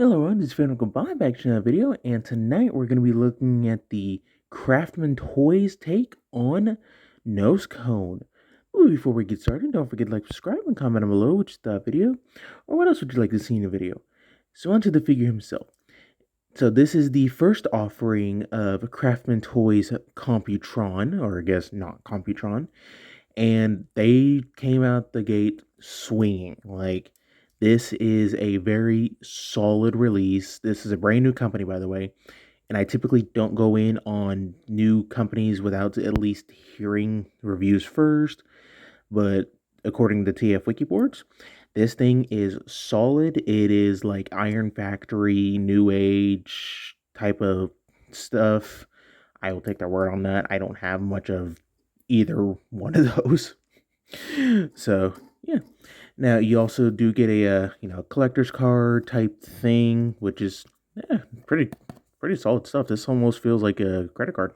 Hello everyone, this is Fan. Welcome back to another video, and tonight we're going to be looking at the CraftMan Toys take on Nosecone. Ooh, before we get started, don't forget to like, subscribe, and comment down below which the video, or what else would you like to see in the video. So onto the figure himself. So this is the first offering of CraftMan Toys Computron, or I guess not Computron, and they came out the gate swinging. Like, this is a very solid release. This is a brand new company, by the way, and I typically don't go in on new companies without at least hearing reviews first. But according to TF Wikiboards, this thing is solid. It is like Iron Factory, New Age type of stuff. I will take their word on that. I don't have much of either one of those. So yeah. Now you also do get a collector's card type thing, which is pretty solid stuff. This almost feels like a credit card.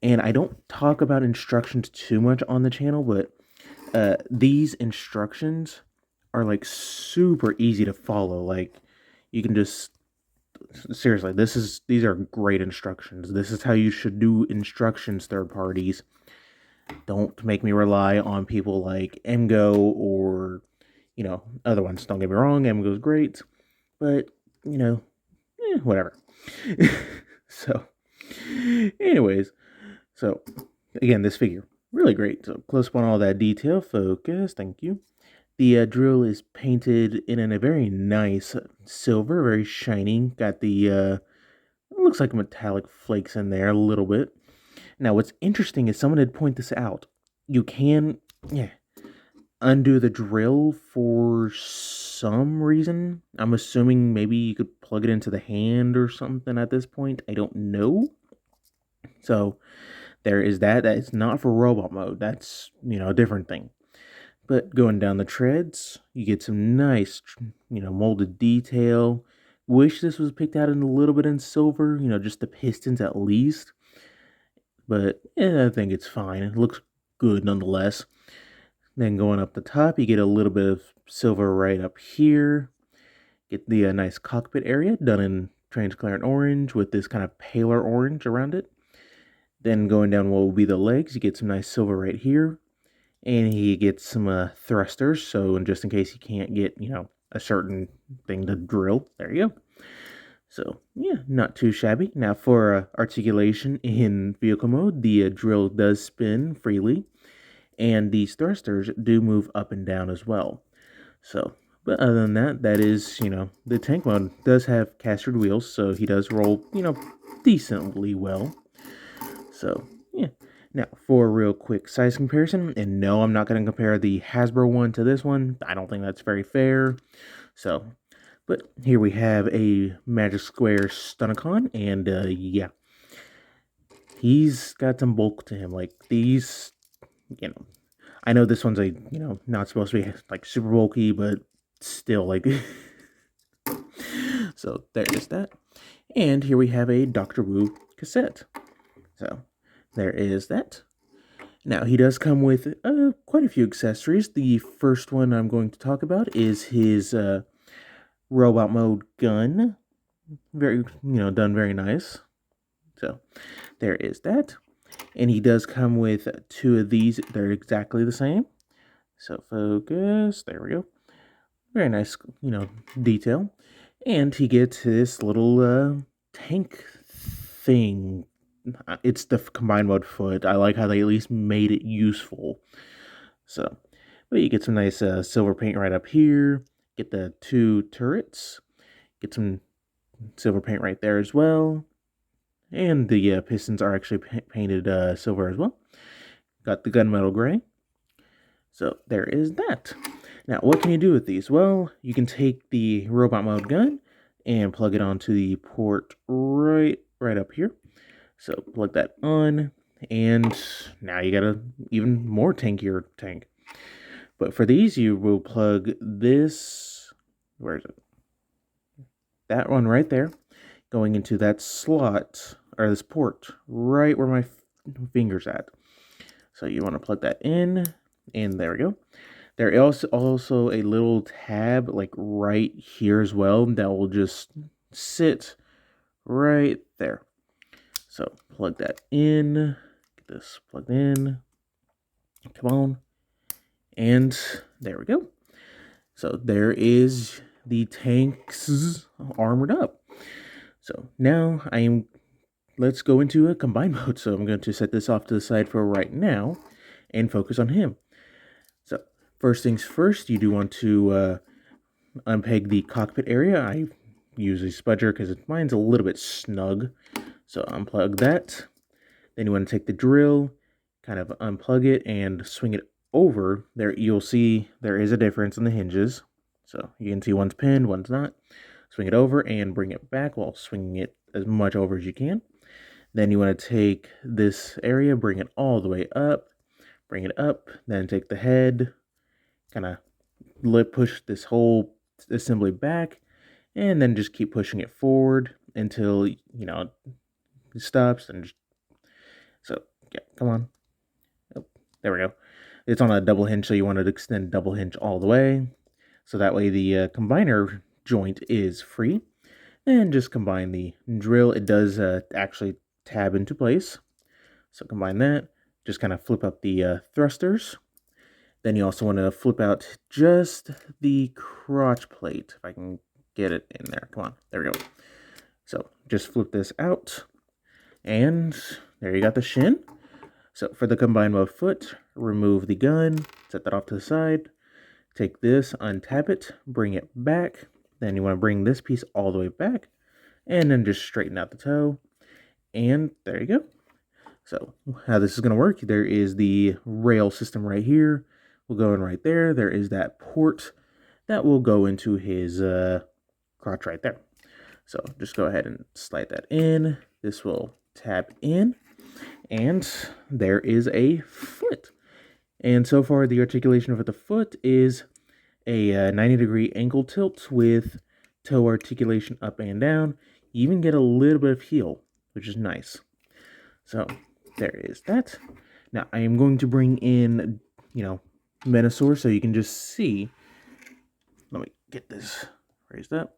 And I don't talk about instructions too much on the channel, but these instructions are like super easy to follow. Like, you can just seriously, these are great instructions. This is how you should do instructions, third parties. Don't make me rely on people like MGO or, other ones. Don't get me wrong, MGO's great, but, whatever. So, anyways, so, again, this figure, really great. So, close up on all that detail. Focus, thank you. The drill is painted in a very nice silver, very shiny. Got the, it looks like metallic flakes in there a little bit. Now, what's interesting is someone had pointed this out. You can undo the drill for some reason. I'm assuming maybe you could plug it into the hand or something at this point. I don't know. So, there is that. That is not for robot mode. That's, a different thing. But going down the treads, you get some nice, molded detail. Wish this was picked out in a little bit in silver, just the pistons at least. But I think it's fine. It looks good nonetheless. Then going up the top, you get a little bit of silver right up here. Get the nice cockpit area done in transparent orange with this kind of paler orange around it. Then going down what will be the legs, you get some nice silver right here. And he gets some thrusters, so just in case you can't get, a certain thing to drill, there you go. So, yeah, not too shabby. Now, for articulation in vehicle mode, the drill does spin freely, and these thrusters do move up and down as well. So, but other than that, that is, the tank mode does have castered wheels, so he does roll, decently well. So, yeah. Now, for a real quick size comparison, and no, I'm not going to compare the Hasbro one to this one. I don't think that's very fair. So, but here we have a Magic Square Stunnicon, and yeah, he's got some bulk to him. Like, these, I know this one's not supposed to be like super bulky, but still, like, so there is that. And here we have a Doctor Wu cassette. So there is that. Now, he does come with quite a few accessories. The first one I'm going to talk about is his robot mode gun. Very, done very nice. So, there is that. And he does come with two of these. They're exactly the same. So, focus. There we go. Very nice, detail. And he gets this little tank thing. It's the combined mode foot. I like how they at least made it useful. So, but you get some nice silver paint right up here. Get the two turrets. Get some silver paint right there as well. And the pistons are actually painted silver as well. Got the gunmetal gray. So there is that. Now, what can you do with these? Well, you can take the robot mode gun and plug it onto the port right up here. So plug that on, and now you got a even more tankier tank. But for these, you will plug this, where is it? That one right there, going into that slot, or this port, right where my finger's at. So you want to plug that in, and there we go. There is also a little tab like right here as well that will just sit right there. So plug that in, get this plugged in, come on, and there we go. So there is the tanks armored up. So now let's go into a combine mode. So I'm going to set this off to the side for right now and focus on him. So first things first, you do want to unpeg the cockpit area. I use a spudger because mine's a little bit snug. So unplug that. Then you want to take the drill, kind of unplug it and swing it over. There you'll see there is a difference in the hinges. So you can see one's pinned, one's not. Swing it over and bring it back while swinging it as much over as you can. Then you want to take this area, bring it all the way up, bring it up, then take the head, kind of push this whole assembly back, and then just keep pushing it forward until, it stops. And just, so, yeah, come on. Oh, there we go. It's on a double hinge, so you want to extend double hinge all the way. So that way the combiner joint is free. And just combine the drill. It does actually tab into place. So combine that. Just kind of flip up the thrusters. Then you also want to flip out just the crotch plate. If I can get it in there. Come on. There we go. So just flip this out. And there you got the shin. So for the combine mode foot, remove the gun. Set that off to the side. Take this, untap it, bring it back. Then you want to bring this piece all the way back. And then just straighten out the toe. And there you go. So how this is going to work, there is the rail system right here. We'll go in right there. There is that port that will go into his crotch right there. So just go ahead and slide that in. This will tab in. And there is a foot. And so far the articulation of the foot is a 90-degree ankle tilt with toe articulation up and down. You even get a little bit of heel, which is nice. So there is that. Now I am going to bring in, Menosaur so you can just see. Let me get this raised up.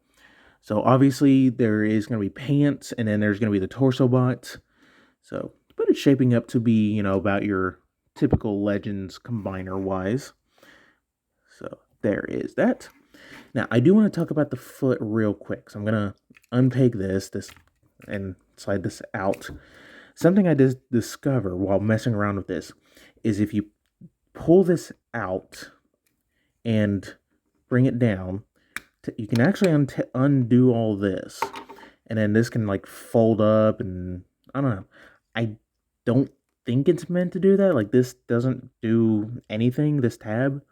So obviously there is going to be pants, and then there's going to be the torso bot. So, but it's shaping up to be, about your typical Legends combiner wise. So there is that. Now I do want to talk about the foot real quick. So I'm going to unpeg this and slide this out. Something I did discover while messing around with this is if you pull this out and bring it down, you can actually undo all this. And then this can like fold up, and I don't know. I don't think it's meant to do that. Like this doesn't do anything. This tab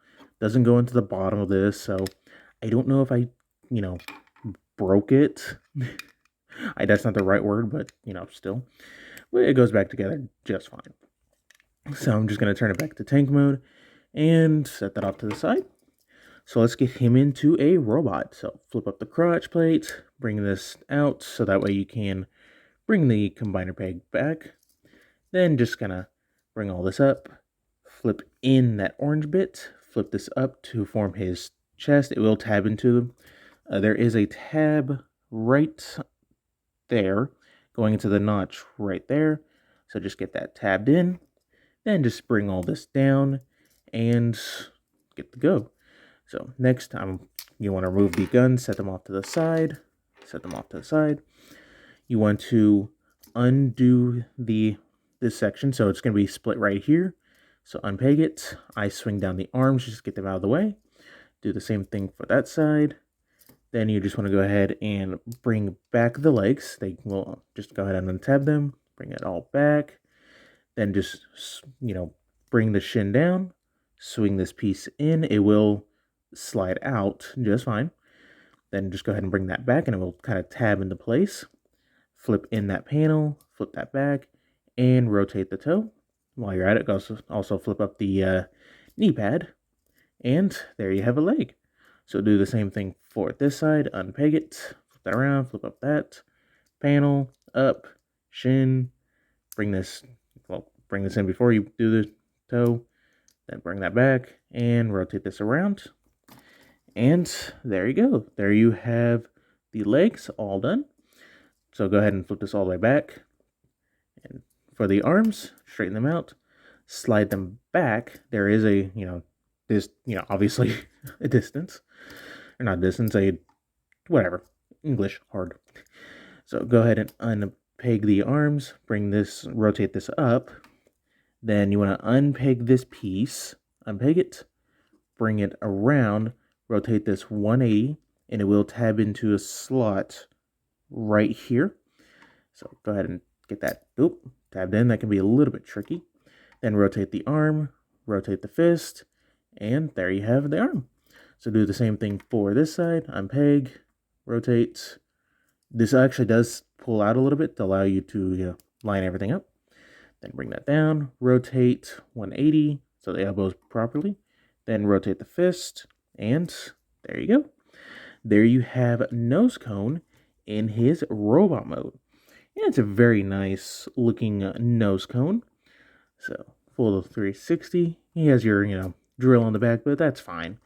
doesn't go into the bottom of this. So I don't know if I, broke it. That's not the right word, but, still. It goes back together just fine. So I'm just going to turn it back to tank mode and set that off to the side. So let's get him into a robot. So flip up the crotch plate, bring this out so that way you can bring the combiner peg back. Then just gonna bring all this up, flip in that orange bit, flip this up to form his chest. It will tab into them. There is a tab right there going into the notch right there. So just get that tabbed in. Then just bring all this down and get to go. So next time you want to remove the guns, set them off to the side. Set them off to the side. You want to undo this section, so it's going to be split right here. So unpeg it. I swing down the arms, just get them out of the way. Do the same thing for that side. Then you just want to go ahead and bring back the legs. They will just go ahead and untab them. Bring it all back. Then just, bring the shin down. Swing this piece in. It will slide out just fine. Then just go ahead and bring that back, and it will kind of tab into place. Flip in that panel. Flip that back. And rotate the toe. While you're at it, also flip up the knee pad. And there you have a leg. So do the same thing for this side. Unpeg it, flip that around, flip up that panel, up, shin. Bring this in before you do the toe. Then bring that back and rotate this around. And there you go. There you have the legs all done. So go ahead and flip this all the way back. And for the arms, straighten them out, slide them back. There is a, obviously a distance. Or not distance, whatever. English, hard. So go ahead and unpeg the arms, rotate this up. Then you want to unpeg this piece, unpeg it, bring it around, rotate this 180, and it will tab into a slot right here. So go ahead and get that tabbed in. That can be a little bit tricky. Then rotate the arm, rotate the fist, and there you have the arm. So do the same thing for this side. Unpeg, rotate. This actually does pull out a little bit to allow you to line everything up. Then bring that down, rotate 180 so the elbow's properly. Then rotate the fist, and there you go. There you have Nosecone in his robot mode. And it's a very nice looking Nosecone. So full 360. He has your, drill on the back, but that's fine.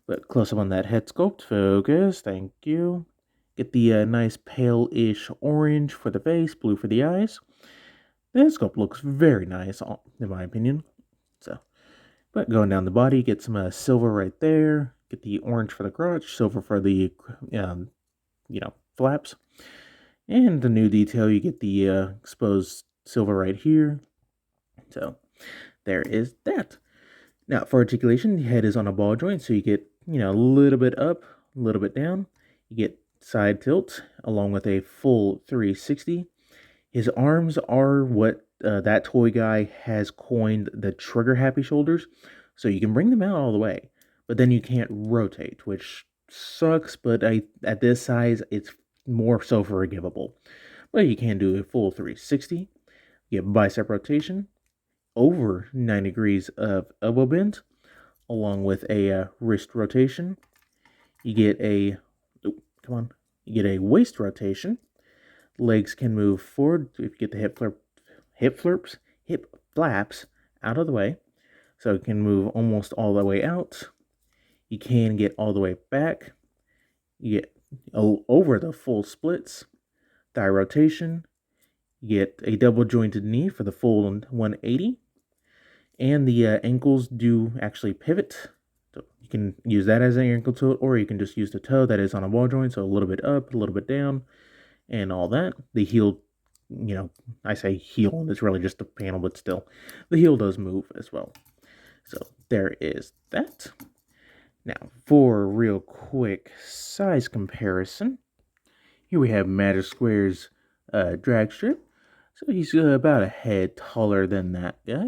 But close up on that head sculpt. Focus. Thank you. Get the nice pale-ish orange for the face, blue for the eyes. The head sculpt looks very nice, in my opinion. So, but going down the body, get some silver right there. Get the orange for the crotch, silver for the, flaps. And the new detail, you get the exposed silver right here. So, there is that. Now, for articulation, the head is on a ball joint, so you get, a little bit up, a little bit down. You get side tilt, along with a full 360. His arms are what that toy guy has coined the trigger happy shoulders, so you can bring them out all the way, but then you can't rotate, which sucks, but at this size, it's more so forgivable. But you can do a full 360. You get bicep rotation, over 90 degrees of elbow bend, along with a wrist rotation. You get a waist rotation. Legs can move forward if you get the hip flaps out of the way. So it can move almost all the way out. You can get all the way back. You get over the full splits. Thigh rotation. You get a double jointed knee for the full 180. And the ankles do actually pivot. So you can use that as an ankle tilt, or you can just use the toe that is on a ball joint. So a little bit up, a little bit down, and all that. The heel, I say heel, and it's really just a panel, but still, the heel does move as well. So there is that. Now, for a real quick size comparison, here we have Magic Square's drag strip. So he's about a head taller than that guy.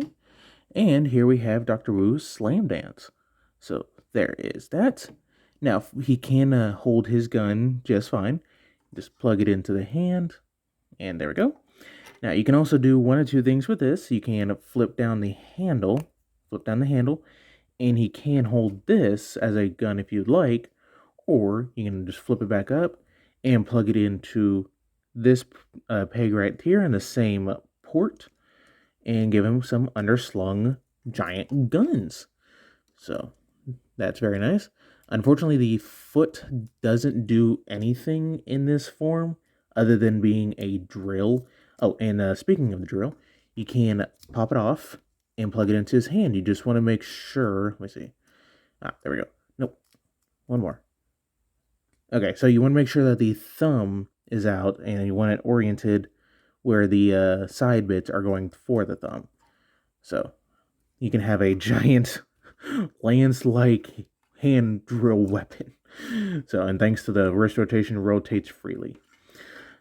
And here we have Dr. Wu's Slam Dance. So there is that. Now, he can hold his gun just fine. Just plug it into the hand, and there we go. Now, you can also do one or two things with this. You can flip down the handle, and he can hold this as a gun if you'd like, or you can just flip it back up and plug it into this peg right here in the same port, and give him some underslung giant guns. So that's very nice. Unfortunately, the foot doesn't do anything in this form other than being a drill. Oh, and speaking of the drill, you can pop it off and plug it into his hand. You just want to make sure, let me see. There we go. Nope, one more. Okay, so you want to make sure that the thumb is out and you want it oriented where the side bits are going for the thumb. So you can have a giant lance-like hand drill weapon. So, and thanks to the wrist rotation, rotates freely.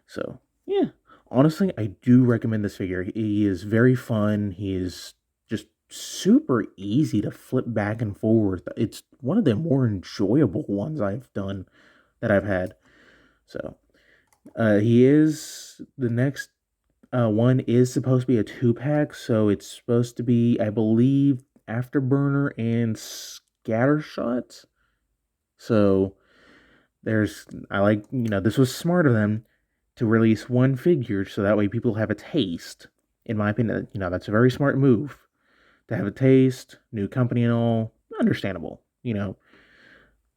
So, yeah. Honestly, I do recommend this figure. He is very fun. He is just super easy to flip back and forth. It's one of the more enjoyable ones I've done that I've had. So, he is the next one is supposed to be a 2-pack, so it's supposed to be, I believe, Afterburner and Scattershot. So this was smart of them to release one figure so that way people have a taste. In my opinion, that's a very smart move to have a taste, new company and all, understandable,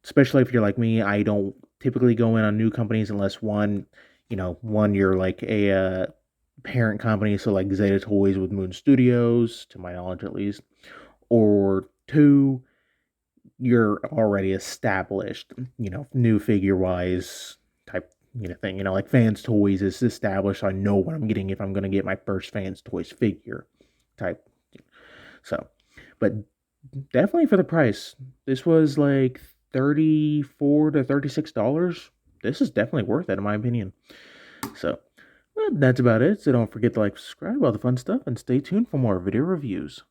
especially if you're like me. I don't typically go in on new companies unless one, you're like a parent company, so like Zeta Toys with Moon Studios, to my knowledge at least, or two, you're already established, new figure wise type, thing. Like Fans Toys is established. So I know what I'm getting if I'm going to get my first Fans Toys figure type. So, but definitely for the price, this was like $34 to $36. This is definitely worth it in my opinion. So, well, that's about it. So don't forget to like, subscribe, all the fun stuff, and stay tuned for more video reviews.